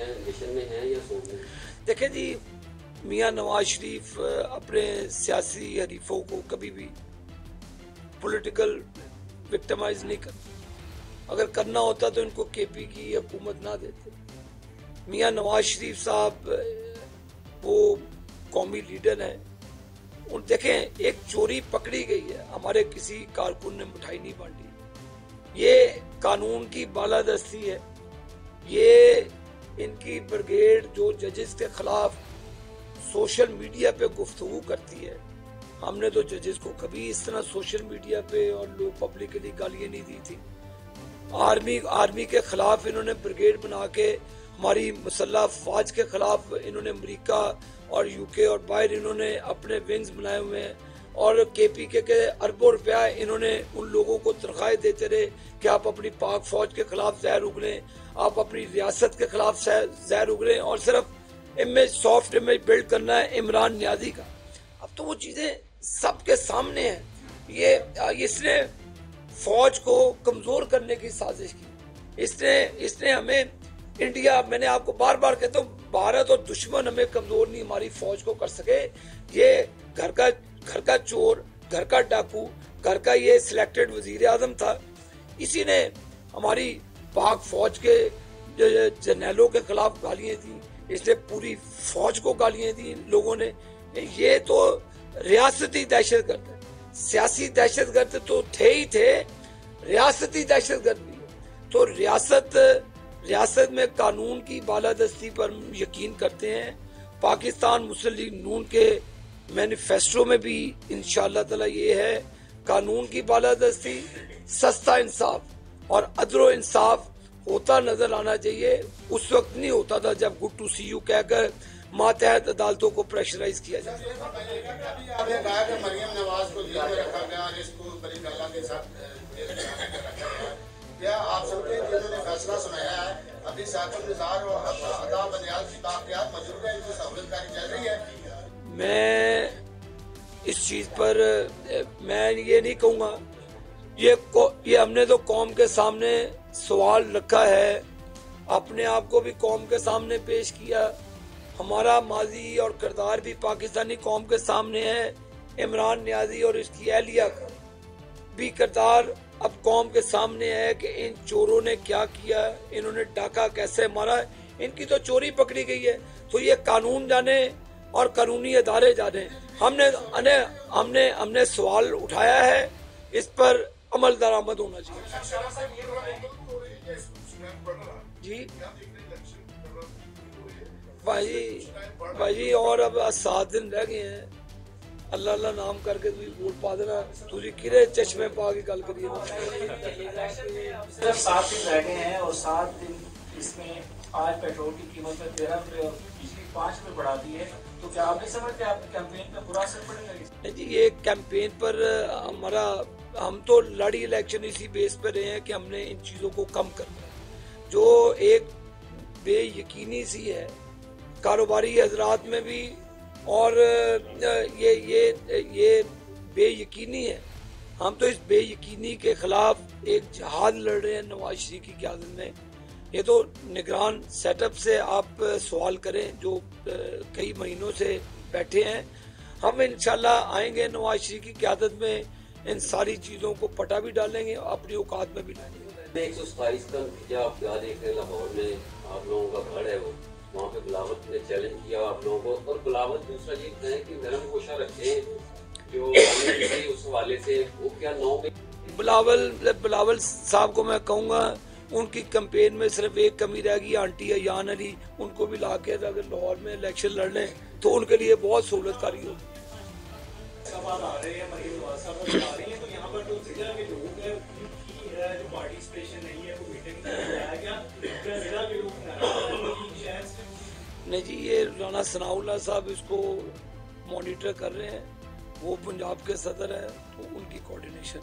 हैं, मिशन में हैं या सो में? देखें जी, मियां नवाज शरीफ अपने सियासी हरीफों को कभी भी पॉलिटिकल विक्टिमाइज नहीं करते। अगर करना होता तो इनको केपी की हुकूमत ना देते। मियां नवाज शरीफ साहब वो कौमी लीडर हैं। और देखें, एक चोरी पकड़ी गई है, हमारे किसी कारकुन ने मिठाई नहीं बांटी। ये कानून की बालादस्ती है। ये इनकी ब्रिगेड जो जजेस के खिलाफ सोशल मीडिया पे गुफ्तगू करती है, हमने तो जजेस को कभी इस तरह सोशल मीडिया पे और लोग पब्लिकली गालियां नहीं दी थी। आर्मी के खिलाफ इन्होंने ब्रिगेड बना के हमारी मुसल्लह फौज के खिलाफ इन्होंने अमेरिका और यूके और बाहर इन्होंने अपने विंग्स बनाए हुए हैं। और केपी के अरबों रुपया इन्होंने उन लोगों को तनख्वाहें देते रहे कि आप अपनी पाक फौज के खिलाफ जहर उगलें, आप अपनी रियासत के खिलाफ जहर उगलें, और सिर्फ इमेज, सॉफ्ट इमेज बिल्ड करना है इमरान न्याजी का। अब तो वो चीजें सबके सामने है। इसने फौज को कमजोर करने की साजिश की। इसने हमें इंडिया, मैंने आपको बार बार कहता हूँ, भारत और दुश्मन हमें कमजोर नहीं हमारी फौज को कर सके। ये घर का चोर, घर का डाकू, घर का ये सिलेक्टेड वजीर आजम था। इसी ने हमारी पाक फौज के जर्नैलों के खिलाफ गालियां दी, इसने पूरी फौज को गालियां दी लोगों ने। ये तो रियासती दहशतगर्द है। सियासी दहशतगर्द तो थे ही थे, रियासती दहशतगर्द भी। तो रियासत में कानून की बालादस्ती पर यकीन करते हैं। पाकिस्तान मुस्लिम लीग नून के मैनिफेस्टो में भी इंशाअल्लाह ताला ये है, कानून की बालादस्ती, सस्ता इंसाफ और अदलो इंसाफ होता नजर आना चाहिए। उस वक्त नहीं होता था जब गुड टू सी यू कहकर मातहत अदालतों को प्रेशराइज किया जाए। आपने कहा कि मरियम नवाज को जेल में रखा गया और इसको बड़ी गाला के साथ क्या आप सबके जिन्होंने फैसला सुनाया है, अभी साकिब निज़ार और अदा बनियाल की बाक़ियात मौजूद है, इनकी सहूलतकारी चल रही है? मैं इस चीज पर मैं ये नहीं कहूँगा। ये हमने तो कौम के सामने सवाल रखा है, अपने आप को भी कौम के सामने पेश किया। हमारा माजी और किरदार भी पाकिस्तानी कौम के सामने है। इमरान न्याजी और इसकी एहलिया का भी किरदार अब कौम के सामने है कि इन चोरों ने क्या किया, इन्होंने डाका कैसे मारा। इनकी तो चोरी पकड़ी गई है, तो ये कानून जाने और कानूनी अदारे जाने। हमने सवाल उठाया है, इस पर अमल दरामद होना चाहिए। जी भाई और अब 7 दिन रह गए हैं। अल्लाह अल्लाह नाम करके तुझे वोट पा देना, तुझे किरे चश्मे पा के गल करिए। सिर्फ 7 दिन रह गए हैं और 7 दिन इसमें आज पेट्रोल की कीमत में 13 रुपये और बिजली 5 रुपये बढ़ा दी है। तो क्या आप नहीं समझते आपके कैंपेन पर बुरा असर पड़ेगा? जी, ये कैंपेन पर हम तो लड़ी इलेक्शन इसी बेस पर रहे हैं कि हमने इन चीजों को कम करना है। जो एक बेयकीनी सी है कारोबारी हजरात में भी, और ये बेयकीनी है। हम तो इस बेयकीनी के खिलाफ एक जहाद लड़ रहे हैं नवाज शरीफ की क़यादत में। ये तो निगरान सेटअप से आप सवाल करें जो कई महीनों से बैठे हैं। हम इंशाल्लाह आएंगे नवाज शरीफ की क़यादत में, इन सारी चीज़ों को पटा भी डालेंगे, अपनी औकात में भी लाएंगे। 127 का नतीजा आप क्या देख रहे हैं? लाहौर में आप लोगों का घर है, वो वहाँ पे बिलावल ने चैलेंज किया आप लोगों को, और बिलावल दूसरा ये कहें कि नरम गोशा रखे जो उस हवाले से वो क्या 9 में बिलावल साहब को मैं कहूँगा उनकी कैंपेन में सिर्फ एक कमी रह गई, आंटी अयान अली, उनको भी ला के अगर लाहौर में इलेक्शन लड़ लें तो उनके लिए बहुत सहूलतकारी होगी। नहीं जी, ये राना सनाउल्लाह साहब इसको मॉनिटर कर रहे हैं, वो पंजाब के सदर है, तो उनकी कोऑर्डिनेशन